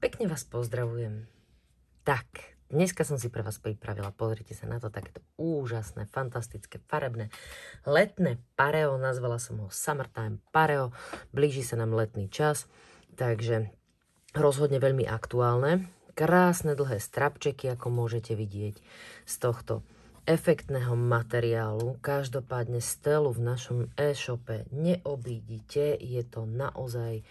Pekne vás pozdravujem. Tak, dneska som si pre vás pripravila, pozrite sa na to, takéto úžasné, fantastické, farebné letné pareo. Nazvala som ho Summertime Pareo. Blíži sa nám letný čas, takže rozhodne veľmi aktuálne. Krásne dlhé strapčeky, ako môžete vidieť z tohto efektného materiálu. Každopádne stelu v našom e-shope neobídite, je to naozaj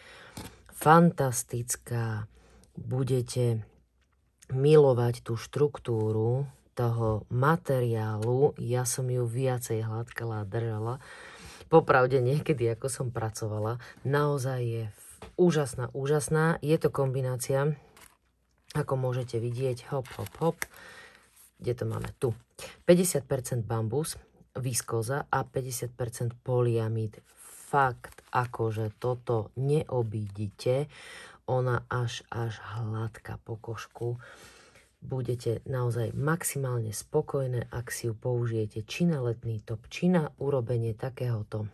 fantastická. Budete milovať tú štruktúru toho materiálu. Ja som ju viacej hladkala a držala. Popravde niekedy, ako som pracovala, naozaj je úžasná. Je to kombinácia, ako môžete vidieť, hop. Kde to máme? Tu. 50% bambus, viskóza a 50% polyamid. Fakt, akože toto neobídite. Ona až hladká po kožku. Budete naozaj maximálne spokojné, ak si ju použijete či na letný top, či na urobenie takéhoto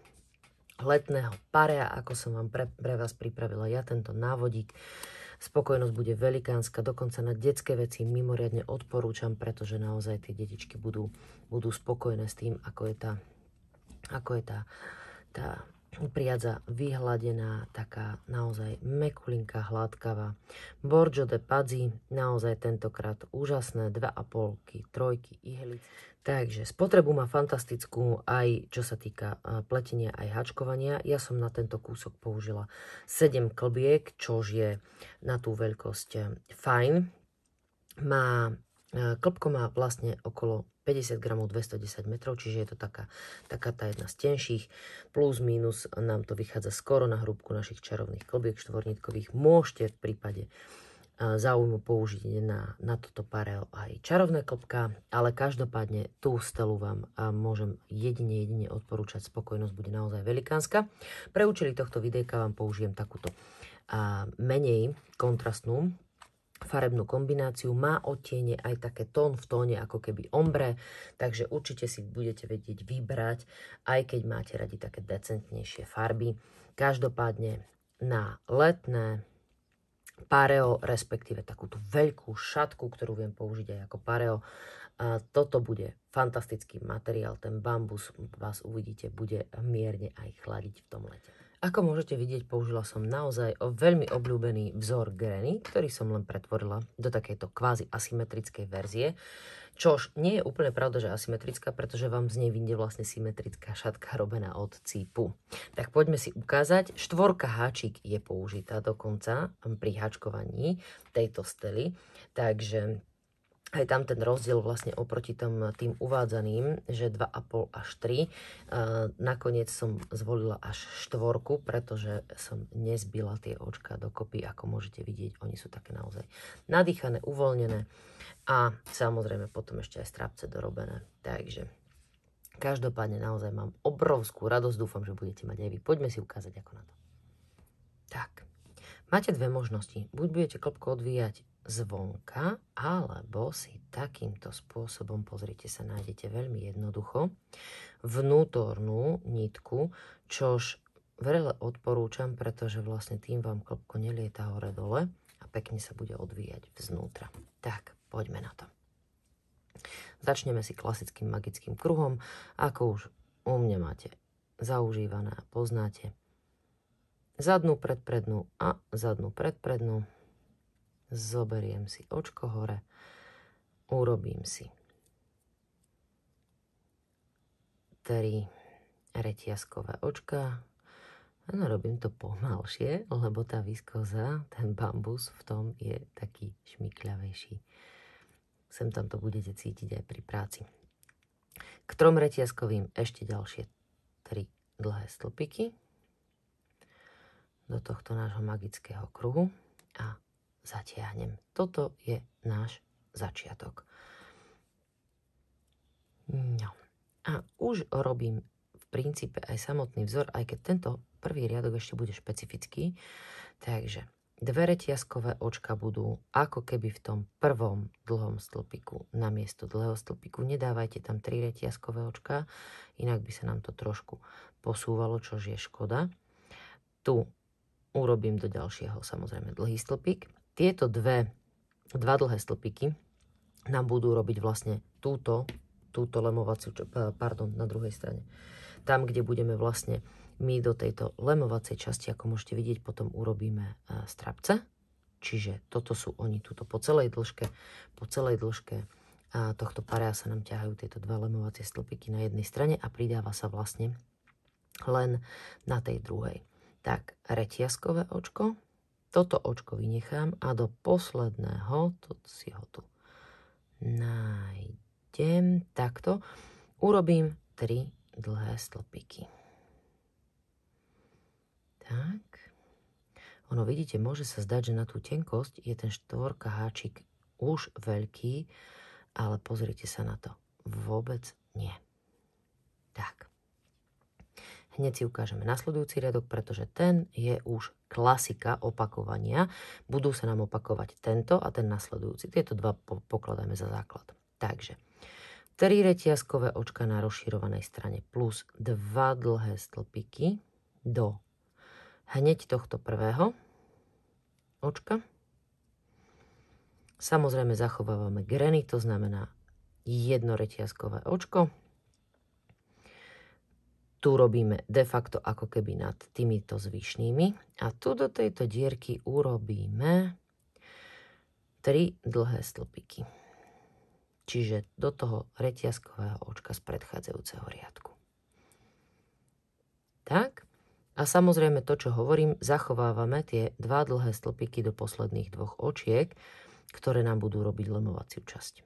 letného parea, ako som vám pre vás pripravila ja tento návodík. Spokojnosť bude velikánska, dokonca na detské veci mimoriadne odporúčam, pretože naozaj tie detičky budú spokojné s tým, ako je tá priadza vyhladená, taká naozaj mekulinká, hladkavá. Borgio de Pazzi, naozaj tentokrát úžasné, 2,5, 3 ihlic. Takže spotrebu má fantastickú aj čo sa týka pletenia aj hačkovania. Ja som na tento kúsok použila 7 klbiek, čož je na tú veľkosť fajn. Klbko má vlastne okolo 50 gramov 210 metrov, čiže je to taká tá jedna z tenších. Plus, minus nám to vychádza skoro na hrúbku našich čarovných klbiek štvornitkových. Môžete v prípade záujmu použiť na toto pareo aj čarovné klbka, ale každopádne tú stelu vám môžem jedine odporúčať. Spokojnosť bude naozaj velikánska. Pre účely tohto videjka vám použijem takúto menej kontrastnú farebnú kombináciu. Má odtiene aj také tón v tóne, ako keby ombre, takže určite si budete vedieť vybrať, aj keď máte radi také decentnejšie farby. Každopádne na letné pareo, respektíve takúto veľkú šatku, ktorú viem použiť aj ako pareo, toto bude fantastický materiál. Ten bambus, vás uvidíte, bude mierne aj chladiť v tom lete. Ako môžete vidieť, použila som naozaj veľmi obľúbený vzor Granny, ktorý som len pretvorila do takejto kvázi asymetrickej verzie. Čož nie je úplne pravda, že asymetrická, pretože vám z nej vyjde vlastne symetrická šatka robená od cípu. Tak poďme si ukázať. 4 háčik je použitá dokonca pri háčkovaní tejto stely, takže aj tam ten rozdiel vlastne oproti tým uvádzaným, že 2,5 až 3. Nakoniec som zvolila až 4, pretože som nezbila tie očka dokopy. Ako môžete vidieť, oni sú také naozaj nadýchané, uvoľnené a samozrejme potom ešte aj strápce dorobené. Takže každopádne naozaj mám obrovskú radosť. Dúfam, že budete mať aj vy. Poďme si ukázať, ako na to. Tak, máte dve možnosti. Buď budete klbko odvíjať zvonka, alebo si takýmto spôsobom, pozrite sa, nájdete veľmi jednoducho vnútornú nitku, čož veľmi odporúčam, pretože vlastne tým vám klbko nelieta hore dole a pekne sa bude odvíjať vznútra. Tak, poďme na to. Začneme si klasickým magickým kruhom, ako už u mňa máte zaužívané a poznáte. Zadnú predprednú a zadnú predprednú. Zoberiem si očko hore, urobím si 3 reťazkové očka. Áno, robím to pomalšie, lebo tá viskóza, ten bambus v tom je taký šmykľavejší. Sem tam to budete cítiť aj pri práci. K 3 reťazkovým ešte ďalšie 3 dlhé stĺpiky do tohto nášho magického kruhu a zatiahnem. Toto je náš začiatok. No. A už robím v princípe aj samotný vzor, aj keď tento prvý riadok ešte bude špecifický. Takže 2 reťazkové očka budú ako keby v tom prvom dlhom stĺpiku namiesto dlhého stĺpiku. Nedávajte tam 3 reťazkové očka, inak by sa nám to trošku posúvalo, čož je škoda. Tu urobím do ďalšieho samozrejme dlhý stĺpik. tieto dva dlhé stĺpiky nám budú robiť vlastne túto lemovaciu, pardon, na druhej strane. Tam, kde budeme vlastne my do tejto lemovacej časti, ako môžete vidieť, potom urobíme strapce. Čiže toto sú oni tuto po celej dĺžke tohto parea sa nám ťahajú tieto dva lemovacie stĺpiky na jednej strane a pridáva sa vlastne len na tej druhej. Tak, reťazkové očko. Toto očko vynechám a do posledného, to si ho tu nájdem, takto, urobím 3 dlhé stĺpiky. Tak. Ono, vidíte, môže sa zdať, že na tú tenkosť je ten štvorka háčik už veľký, ale pozrite sa na to. Vôbec nie. Tak. Hneď si ukážeme nasledujúci riadok, pretože ten je už klasika opakovania. Budú sa nám opakovať tento a ten nasledujúci. Tieto dva pokladáme za základ. Takže 3 reťazkové očka na rozširovanej strane plus 2 dlhé stĺpiky do hneď tohto prvého očka. Samozrejme zachovávame greny, to znamená jedno reťazkové očko. Tu robíme de facto ako keby nad týmito zvyšnými. A tu do tejto dierky urobíme 3 dlhé stĺpiky. Čiže do toho reťazkového očka z predchádzajúceho riadku. Tak. A samozrejme to, čo hovorím, zachovávame tie 2 dlhé stĺpiky do posledných 2 očiek, ktoré nám budú robiť lemovaciu časť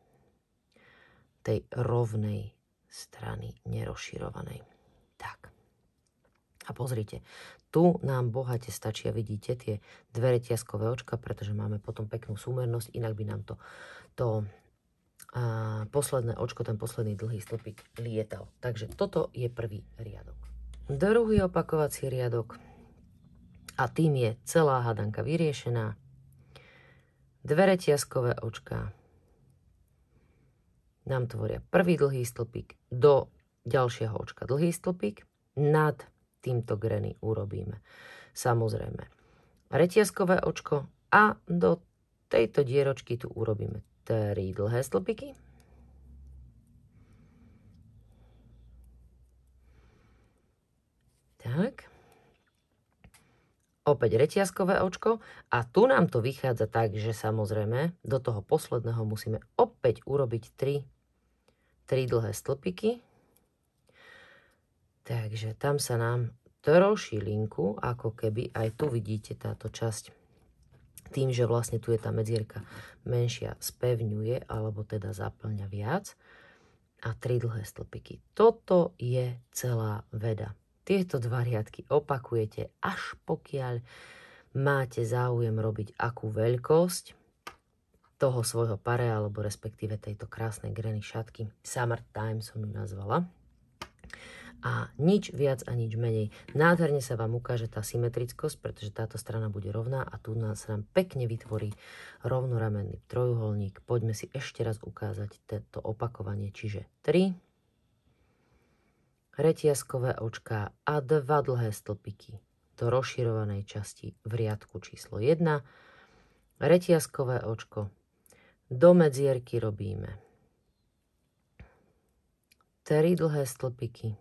tej rovnej strany nerozširovanej. Tak. A pozrite, tu nám bohate stačia, vidíte, tie 2 reťazkové očka, pretože máme potom peknú súmernosť, inak by nám to posledné očko, ten posledný dlhý stĺpik lietal. Takže toto je prvý riadok. Druhý opakovací riadok a tým je celá hádanka vyriešená. 2 reťazkové očka nám tvoria prvý dlhý stĺpik, do ďalšieho očka dlhý stĺpik, nad týmto greny urobíme samozrejme reťazkové očko a do tejto dieročky tu urobíme 3 dlhé stĺpiky. Tak. Opäť reťazkové očko a tu nám to vychádza tak, že samozrejme do toho posledného musíme opäť urobiť 3 dlhé stĺpiky. Takže tam sa nám troší linku, ako keby aj tu vidíte táto časť. Tým, že vlastne tu je tá medzierka menšia, spevňuje alebo teda zaplňa viac. A 3 dlhé stĺpiky. Toto je celá veda. Tieto 2 riadky opakujete, až pokiaľ máte záujem robiť akú veľkosť toho svojho parea, alebo respektíve tejto krásnej granny šatky. Summertime som ju nazvala. A nič viac a nič menej. Nádherne sa vám ukáže tá symetrickosť, pretože táto strana bude rovná a tu sa nám pekne vytvorí rovnoramenný trojuholník. Poďme si ešte raz ukázať toto opakovanie, čiže 3 reťazkové očká a 2 dlhé stĺpiky do rozširovanej časti v riadku číslo 1. Reťazkové očko. Do medzierky robíme 3 dlhé stĺpiky.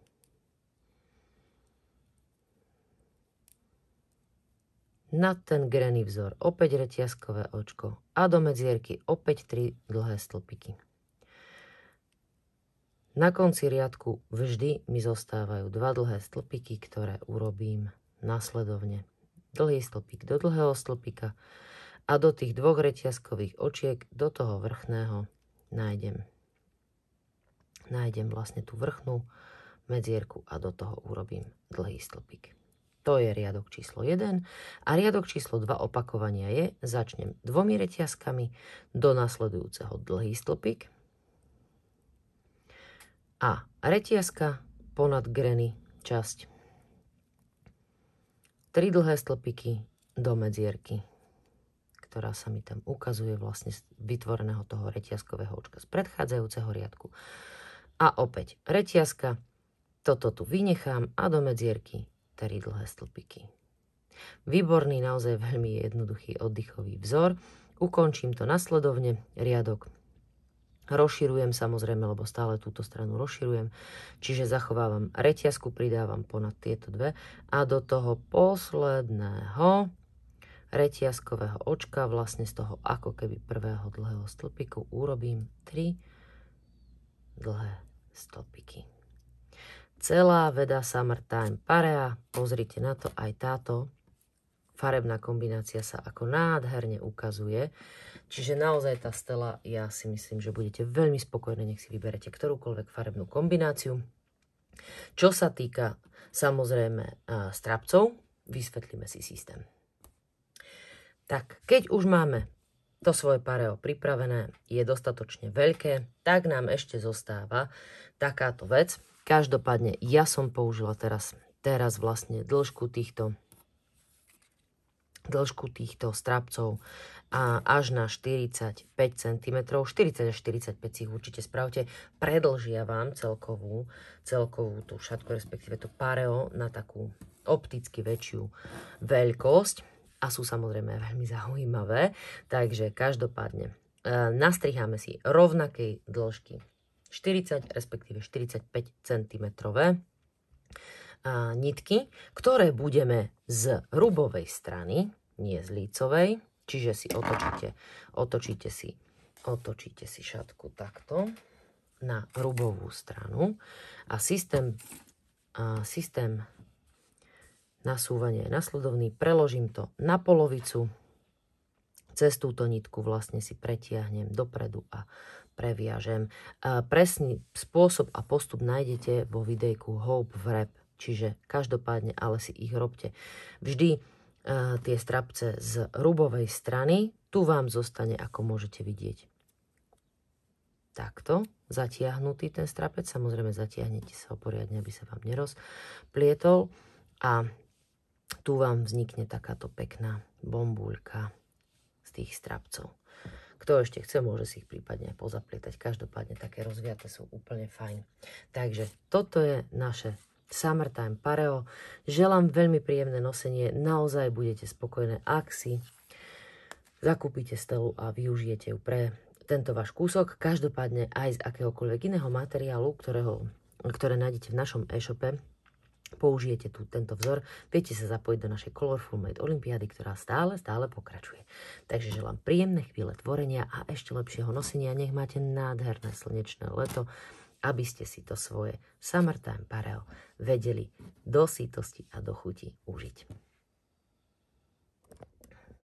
Na ten granny vzor opäť reťazkové očko a do medzierky opäť 3 dlhé stĺpiky. Na konci riadku vždy mi zostávajú 2 dlhé stĺpiky, ktoré urobím nasledovne. Dlhý stĺpik do dlhého stĺpika a do tých 2 reťazkových očiek, do toho vrchného nájdem vlastne tú vrchnú medzierku a do toho urobím dlhý stĺpik. To je riadok číslo 1 a riadok číslo 2 opakovania je, začnem 2 reťazkami do nasledujúceho dlhý stĺpik a reťazka ponad granny časť. 3 dlhé stĺpiky do medzierky, ktorá sa mi tam ukazuje vlastne z vytvoreného toho reťazkového očka z predchádzajúceho riadku. A opäť reťazka, toto tu vynechám a do medzierky 3 dlhé stĺpiky. Výborný, naozaj veľmi jednoduchý oddychový vzor. Ukončím to nasledovne, riadok rozširujem samozrejme, lebo stále túto stranu rozširujem. Čiže zachovávam reťazku, pridávam ponad tieto dve a do toho posledného reťazkového očka, vlastne z toho ako keby prvého dlhého stĺpiku, urobím 3 dlhé stĺpiky. Celá veda Summertime Parea, pozrite na to, aj táto farebná kombinácia sa ako nádherne ukazuje. Čiže naozaj tá stela, ja si myslím, že budete veľmi spokojní, nech si vyberete ktorúkoľvek farebnú kombináciu. Čo sa týka samozrejme strapcov, vysvetlíme si systém. Tak, keď už máme to svoje pareo pripravené, je dostatočne veľké, tak nám ešte zostáva takáto vec. Každopádne ja som použila teraz vlastne dĺžku strapcov až na 45 cm, 40 až 45 si ich určite spravte, predlžia vám celkovú tú šatku, respektíve to pareo na takú opticky väčšiu veľkosť a sú samozrejme veľmi zaujímavé, takže každopádne nastriháme si rovnakej dĺžky 40, respektíve 45 cm nitky, ktoré budeme z rubovej strany, nie z lícovej, čiže si otočíte si šatku takto na rubovú stranu a systém nasúvania je nasledovný. Preložím to na polovicu, cez túto nitku vlastne si pretiahnem dopredu a previažem. Presný spôsob a postup nájdete vo videjku Hope Wrap, čiže každopádne ale si ich robte vždy tie strapce z rubovej strany. Tu vám zostane, ako môžete vidieť, takto zatiahnutý ten strapec. Samozrejme zatiahnete sa ho poriadne, aby sa vám nerozplietol. A tu vám vznikne takáto pekná bombuľka z tých strapcov. Kto ešte chce, môže si ich prípadne aj pozaplietať. Každopádne také rozviaté sú úplne fajn. Takže toto je naše Summertime Pareo. Želám veľmi príjemné nosenie. Naozaj budete spokojné, ak si zakúpite stelu a využijete ju pre tento váš kúsok. Každopádne aj z akéhokoľvek iného materiálu, ktoré nájdete v našom e-shope, použijete tu tento vzor, viete sa zapojiť do našej Colorful Made Olympiády, ktorá stále pokračuje. Takže želám príjemné chvíle tvorenia a ešte lepšieho nosenia. Nech máte nádherné slnečné leto, aby ste si to svoje Summertime Pareo vedeli do sítosti a do chuti užiť.